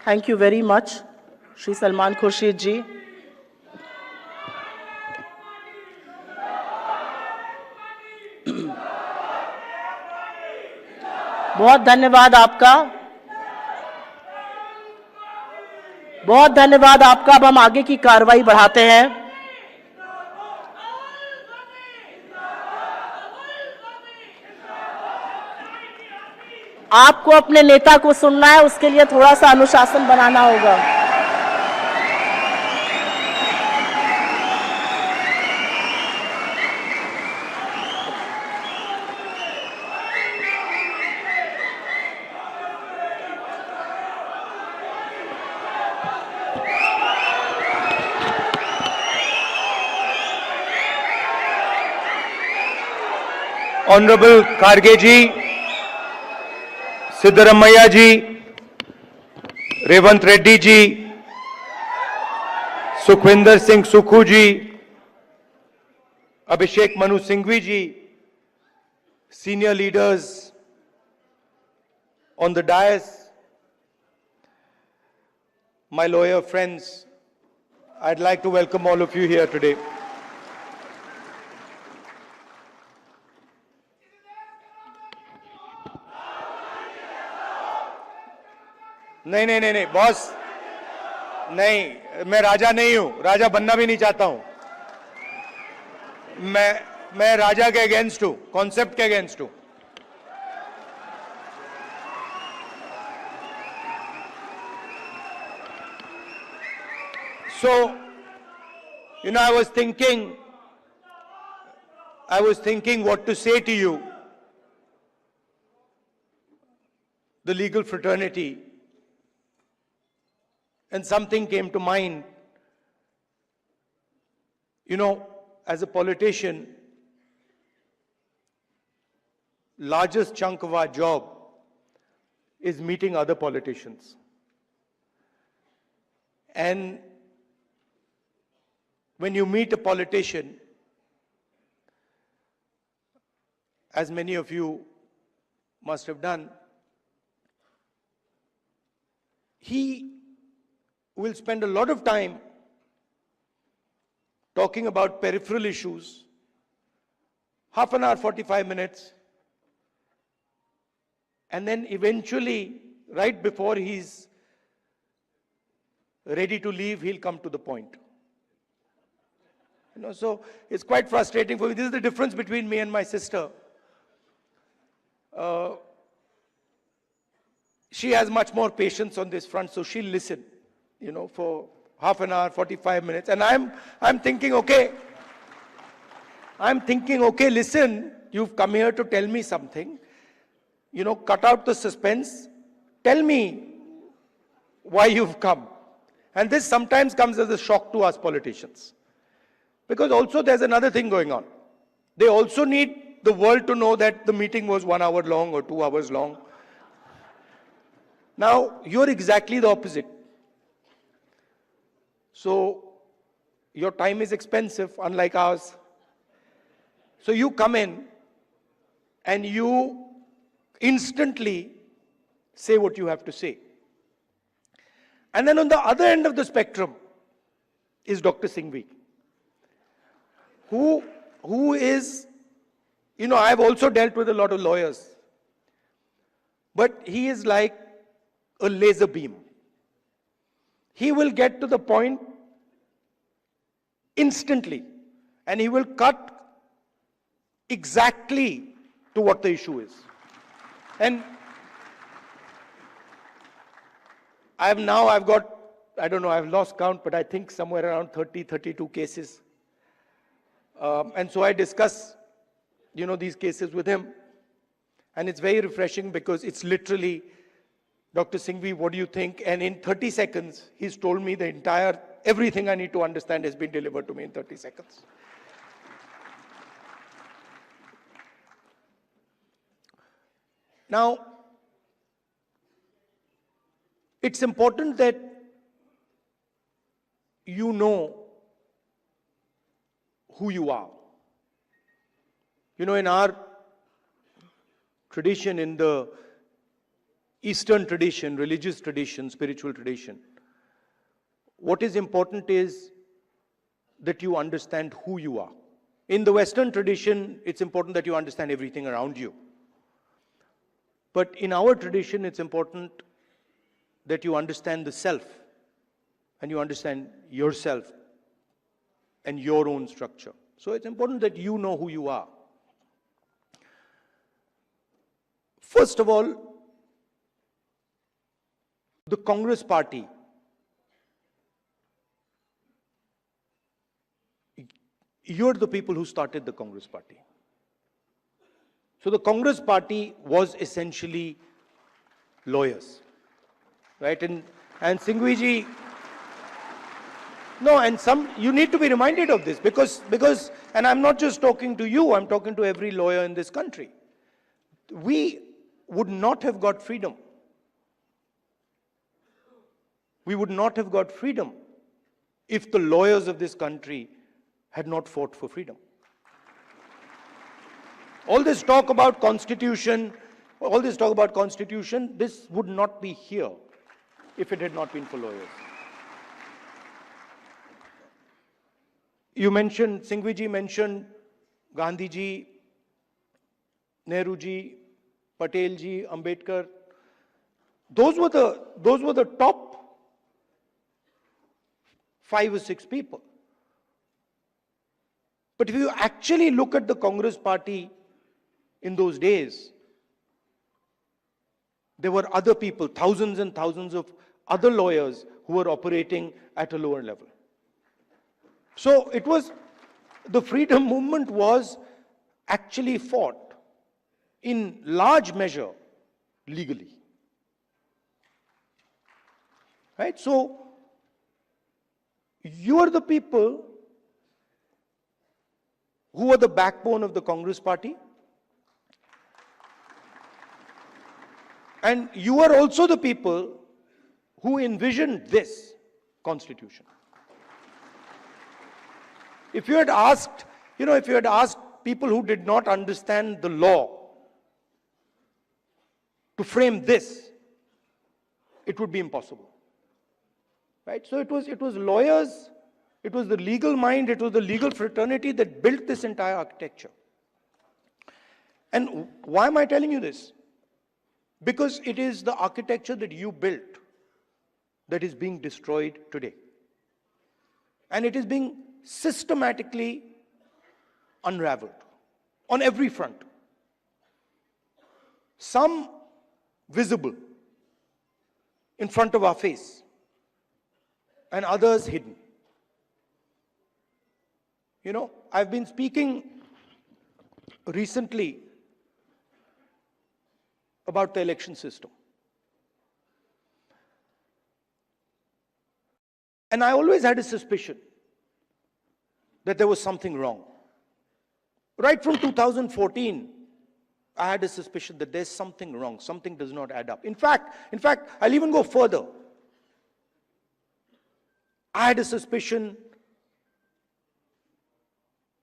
Thank you very much, Shri Salman Khurshid ji. बहुत धन्यवाद आपका, बहुत धन्यवाद आपका। अब हम आगे की कार्रवाई बढ़ाते हैं। आपको अपने नेता को सुनना है, उसके लिए थोड़ा सा अनुशासन बनाना होगा। Honorable Kharge ji, Siddaramaiah ji, Revant Reddy ji, Sukhwinder Singh Sukhu ji, Abhishek Manu Singhvi ji, senior leaders on the dais, my lawyer friends, I'd like to welcome all of you here today. नहीं boss, नहीं, मैं राजा नहीं हूं, राजा बनना भी नहीं चाहता हूं। मैं राजा के अगेंस्ट हूं, कॉन्सेप्ट के अगेंस्ट हूं। So, I was thinking what to say to you, the legal fraternity. And something came to mind. As a politician, largest chunk of our job is meeting other politicians. And when you meet a politician, as many of you must have done, he will spend a lot of time talking about peripheral issues, half an hour, 45 minutes, and then eventually, right before he's ready to leave, he'll come to the point. So it's quite frustrating for me. This is the difference between me and my sister. She has much more patience on this front, so she'll listen, for half an hour, 45 minutes. And I'm thinking, okay, listen, you've come here to tell me something. Cut out the suspense. Tell me why you've come. And this sometimes comes as a shock to us politicians. Because also there's another thing going on. They also need the world to know that the meeting was 1 hour long or 2 hours long. Now, you're exactly the opposite. So, your time is expensive, unlike ours. So you come in and you instantly say what you have to say. And then on the other end of the spectrum is Dr. Singhvi, who is, I've also dealt with a lot of lawyers, but he is like a laser beam. He will get to the point instantly, and he will cut exactly to what the issue is. And I've got, I don't know, I've lost count, but I think somewhere around 30, 32 cases. And so I discuss, these cases with him. And it's very refreshing because it's literally, Dr. Singhvi, what do you think? And in 30 seconds, he's told me everything I need to understand has been delivered to me in 30 seconds. Now, it's important that you know who you are. In our tradition, in the Eastern tradition, religious tradition, spiritual tradition, what is important is that you understand who you are. In the Western tradition, it's important that you understand everything around you. But in our tradition, it's important that you understand the self and you understand yourself and your own structure. So it's important that you know who you are. First of all, the Congress party, you're the people who started the Congress party. So the Congress party was essentially lawyers, right? And Singhvi, no, and you need to be reminded of this because, and I'm not just talking to you, I'm talking to every lawyer in this country. We would not have got freedom. We would not have got freedom if the lawyers of this country had not fought for freedom. All this talk about constitution, this would not be here if it had not been for lawyers. You mentioned, Singhvi ji mentioned Gandhi ji, Nehru ji, Patel ji, Ambedkar. Those were the top 5 or 6 people. But if you actually look at the Congress party in those days, there were other people, thousands and thousands of other lawyers who were operating at a lower level. So it was, the freedom movement was actually fought in large measure legally. Right? So you are the people who are the backbone of the Congress party. And you are also the people who envisioned this constitution. If you had asked, if you had asked people who did not understand the law to frame this, it would be impossible. Right? So it was lawyers, it was the legal mind, it was the legal fraternity that built this entire architecture. And why am I telling you this? Because it is the architecture that you built that is being destroyed today. And it is being systematically unraveled on every front. Some visible in front of our face and others hidden. I've been speaking recently about the election system. And I always had a suspicion that there was something wrong. Right from 2014, I had a suspicion that there's something wrong, something does not add up. In fact, I'll even go further. I had a suspicion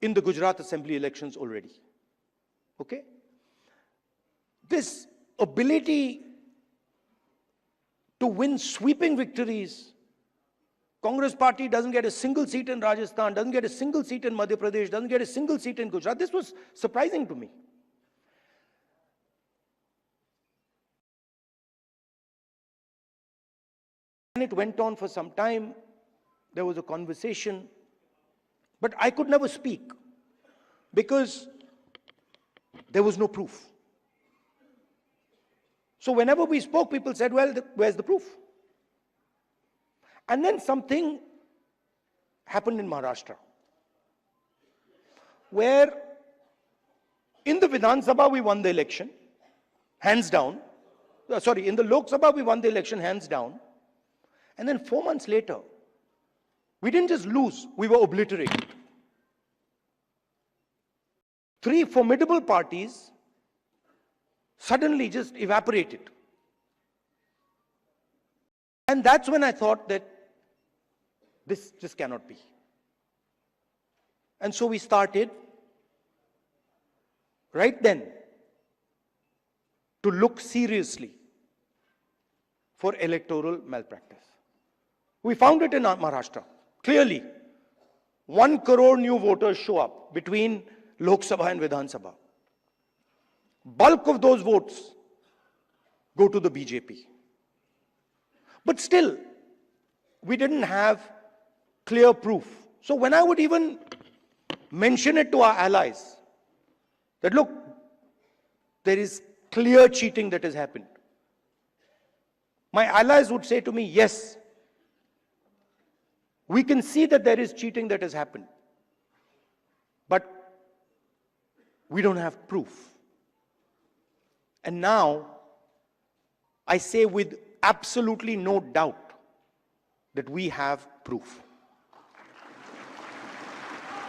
in the Gujarat Assembly elections already. Okay? This ability to win sweeping victories. Congress party doesn't get a single seat in Rajasthan, doesn't get a single seat in Madhya Pradesh, doesn't get a single seat in Gujarat. This was surprising to me. And it went on for some time. There was a conversation, but I could never speak because there was no proof. So whenever we spoke, people said, well, where's the proof? And then something happened in Maharashtra, where in the Vidhan Sabha we won the election, hands down. In the Lok Sabha we won the election, hands down. And then 4 months later, we didn't just lose, we were obliterated. 3 formidable parties suddenly just evaporated. And that's when I thought that this just cannot be. And so we started right then to look seriously for electoral malpractice. We found it in Maharashtra. Clearly, 1 crore new voters show up between Lok Sabha and Vidhan Sabha. Bulk of those votes go to the BJP. But still, we didn't have clear proof. So when I would even mention it to our allies, that look, there is clear cheating that has happened, my allies would say to me, yes, we can see that there is cheating that has happened, but we don't have proof. And now, I say with absolutely no doubt that we have proof.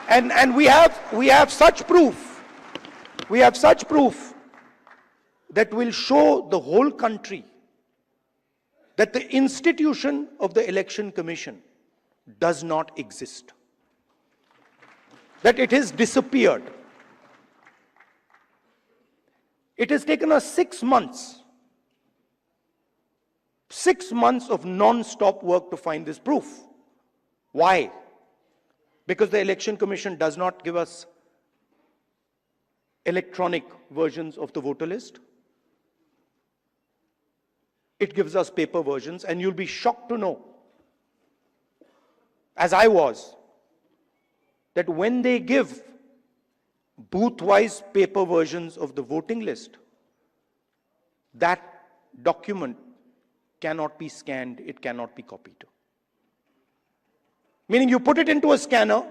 And we have such proof. We have such proof that will show the whole country that the institution of the Election Commission does not exist. That it has disappeared. It has taken us 6 months. 6 months of non-stop work to find this proof. Why? Because the Election Commission does not give us electronic versions of the voter list. It gives us paper versions, and you'll be shocked to know, as I was, that when they give booth-wise paper versions of the voting list, that document cannot be scanned, it cannot be copied. Meaning you put it into a scanner,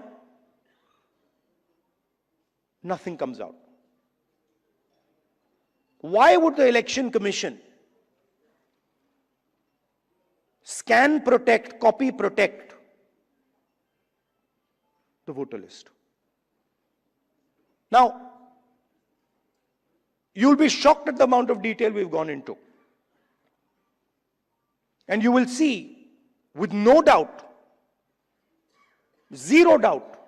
nothing comes out. Why would the Election Commission scan protect, copy protect the voter list? Now, you'll be shocked at the amount of detail we've gone into. And you will see, with no doubt, zero doubt,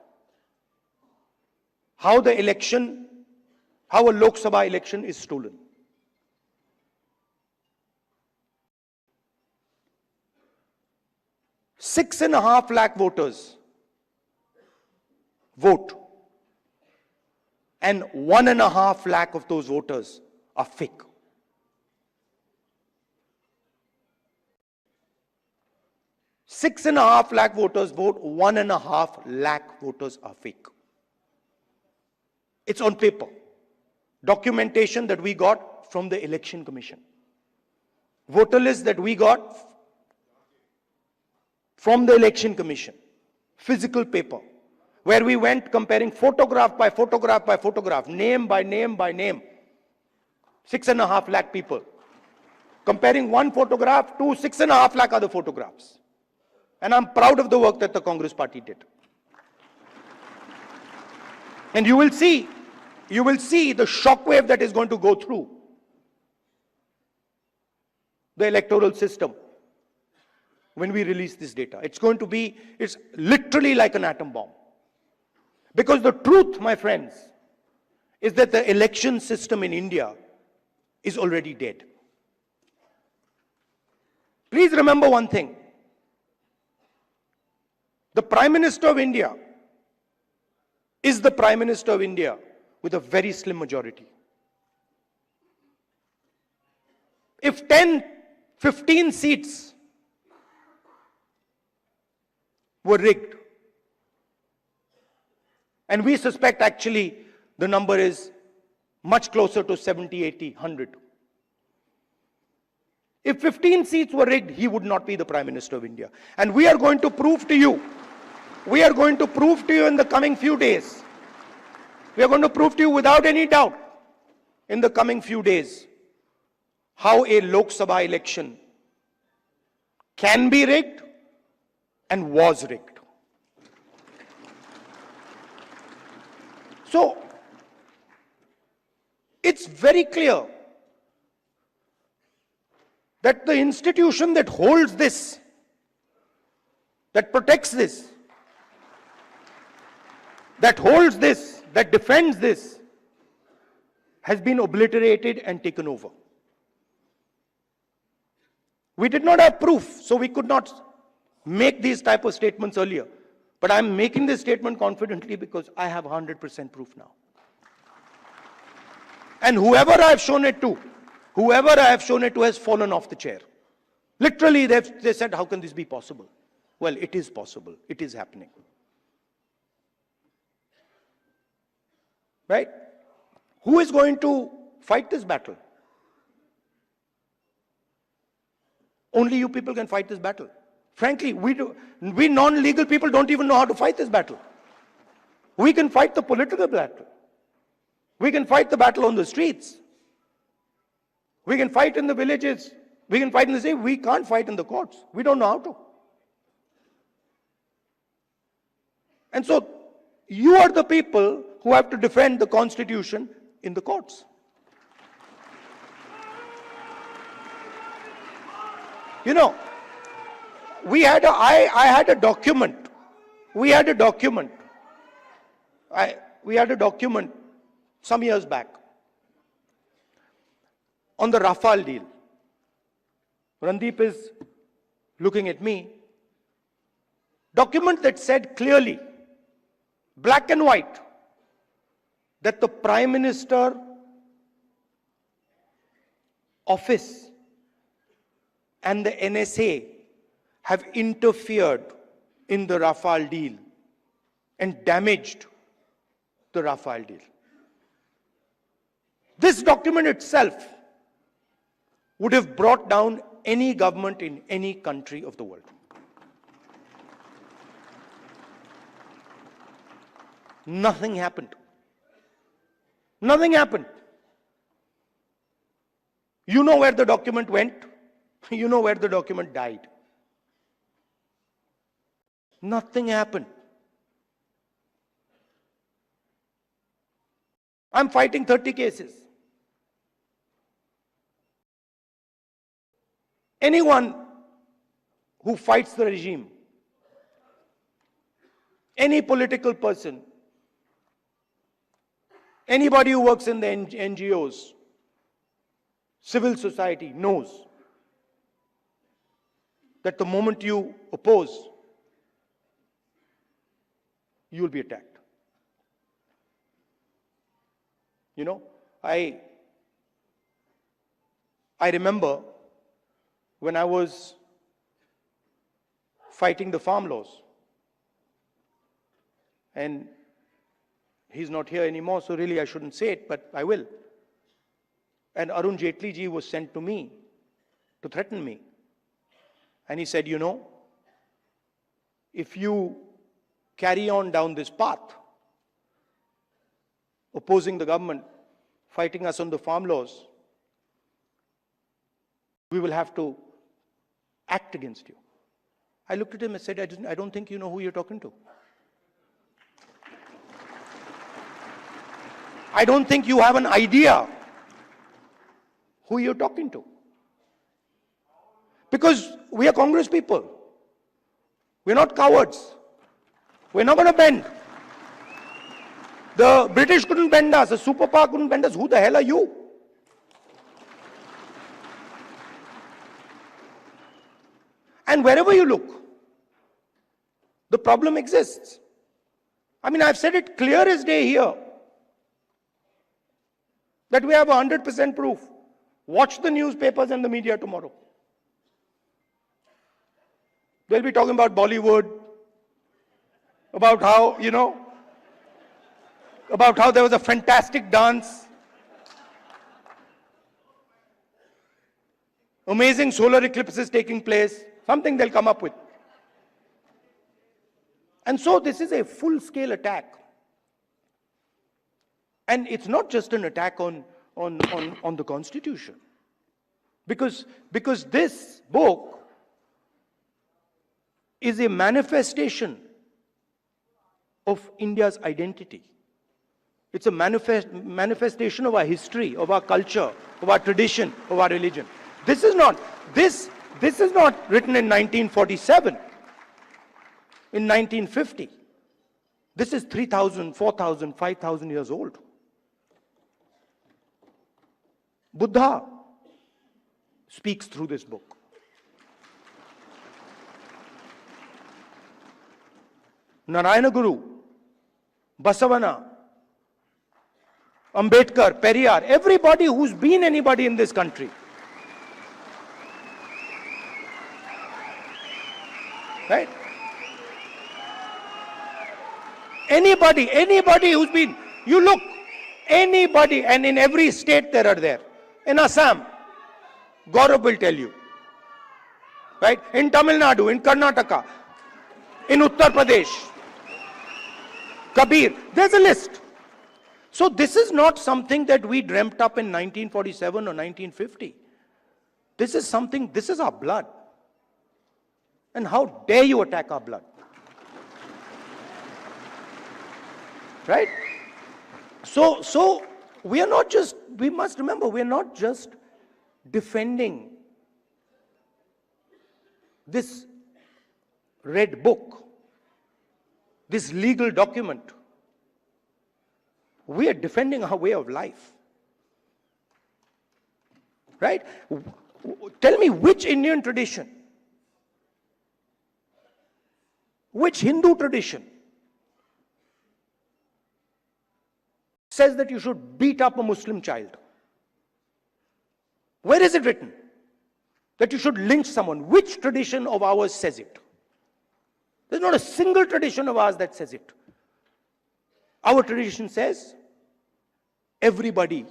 how a Lok Sabha election is stolen. Six and a half lakh voters vote, and 1.5 lakh of those voters are fake. Six and a half lakh voters vote, 1.5 lakh voters are fake. It's on paper. Documentation that we got from the Election Commission. Voter list that we got from the Election Commission. Physical paper. Where we went comparing photograph by photograph by photograph, name by name by name. 6.5 lakh people. Comparing one photograph to 6.5 lakh other photographs. And I'm proud of the work that the Congress party did. And you will see the shockwave that is going to go through the electoral system when we release this data. It's literally like an atom bomb. Because the truth, my friends, is that the election system in India is already dead. Please remember one thing. The Prime Minister of India is the Prime Minister of India with a very slim majority. If 10, 15 seats were rigged, and we suspect actually the number is much closer to 70, 80, 100. If 15 seats were rigged, he would not be the Prime Minister of India. And we are going to prove to you, in the coming few days, we are going to prove to you without any doubt in the coming few days how a Lok Sabha election can be rigged and was rigged. So, it's very clear that the institution that holds this, that protects this, that holds this, that defends this, has been obliterated and taken over. We did not have proof, so we could not make these type of statements earlier. But I'm making this statement confidently because I have 100% proof now. And whoever I've shown it to has fallen off the chair. Literally, they said, how can this be possible? Well, it is possible. It is happening. Right? Who is going to fight this battle? Only you people can fight this battle. Frankly, we non-legal people don't even know how to fight this battle. We can fight the political battle. We can fight the battle on the streets. We can fight in the villages. We can fight in the city. We can't fight in the courts. We don't know how to. And so, you are the people who have to defend the Constitution in the courts. You know, I had a document. We had a document some years back on the Rafale deal. Randeep is looking at me. Document that said clearly, black and white, that the Prime Minister office and the NSA have interfered in the Rafale deal and damaged the Rafale deal. This document itself would have brought down any government in any country of the world. Nothing happened. Nothing happened. You know where the document went. You know where the document died. Nothing happened. I'm fighting 30 cases. Anyone who fights the regime, any political person, anybody who works in the NGOs, civil society knows that the moment you oppose, you will be attacked. You know, I remember when I was fighting the farm laws, and he's not here anymore, so really I shouldn't say it, but I will. And Arun Jaitley ji was sent to me to threaten me. And he said, you know, if you carry on down this path, opposing the government, fighting us on the farm laws, we will have to act against you. I looked at him and said, I don't think you know who you're talking to. I don't think you have an idea who you're talking to. Because we are Congress people. We're not cowards. We're not going to bend. The British couldn't bend us. The superpower couldn't bend us. Who the hell are you? And wherever you look, the problem exists. I mean, I've said it clear as day here that we have 100% proof. Watch the newspapers and the media tomorrow. They'll be talking about Bollywood, about how, you know, about how there was a fantastic dance, amazing solar eclipses taking place, something they'll come up with. And so this is a full-scale attack. And it's not just an attack on the Constitution. Because this book is a manifestation of India's identity. It's a manifestation of our history, of our culture, of our tradition, of our religion. This is not written in 1947, in 1950. This is 3,000, 4,000, 5,000 years old. Buddha speaks through this book. Narayana Guru, Basavana, Ambedkar, Periyar, everybody who's been anybody in this country. Right? Anybody who's been, you look, anybody, and in every state there are there. In Assam, Gaurav will tell you. Right? In Tamil Nadu, in Karnataka, in Uttar Pradesh, Kabir, there's a list. So this is not something that we dreamt up in 1947 or 1950. This is something, this is our blood. And how dare you attack our blood? Right? So we are not just, we must remember, we are not just defending this red book, this legal document. We are defending our way of life. Right? Tell me which Indian tradition, which Hindu tradition says that you should beat up a Muslim child? Where is it written that you should lynch someone? Which tradition of ours says it? There's not a single tradition of ours that says it. Our tradition says everybody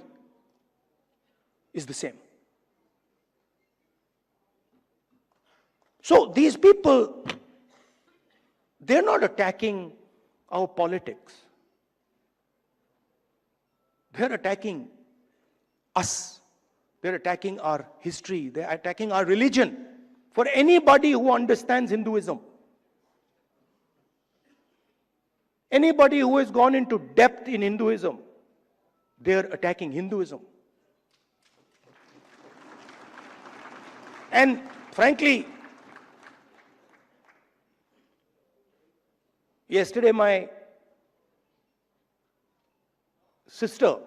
is the same. So these people, they're not attacking our politics. They're attacking us. They're attacking our history. They're attacking our religion. For anybody who understands Hinduism, anybody who has gone into depth in Hinduism, they're attacking Hinduism. And frankly, yesterday my sister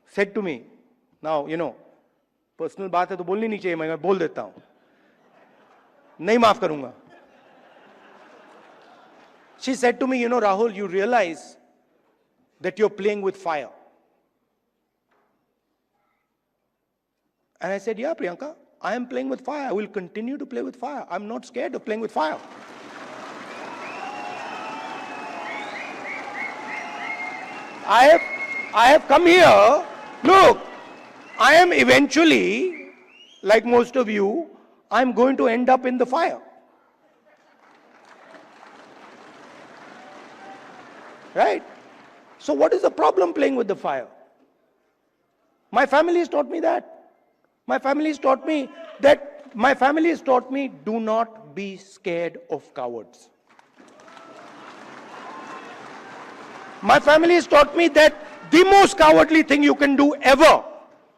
said to me, now, you know, personal बात है तो बोलनी नहीं चाहिए, मैं बोल देता हूँ, नहीं माफ करूँगा. She said to me, you know, Rahul, you realize that you're playing with fire. And I said, yeah, Priyanka, I am playing with fire. I will continue to play with fire. I'm not scared of playing with fire. I have come here. Look, I am eventually, like most of you, I'm going to end up in the fire. Right? So what is the problem playing with the fire? My family has taught me that. My family has taught me do not be scared of cowards. My family has taught me that the most cowardly thing you can do ever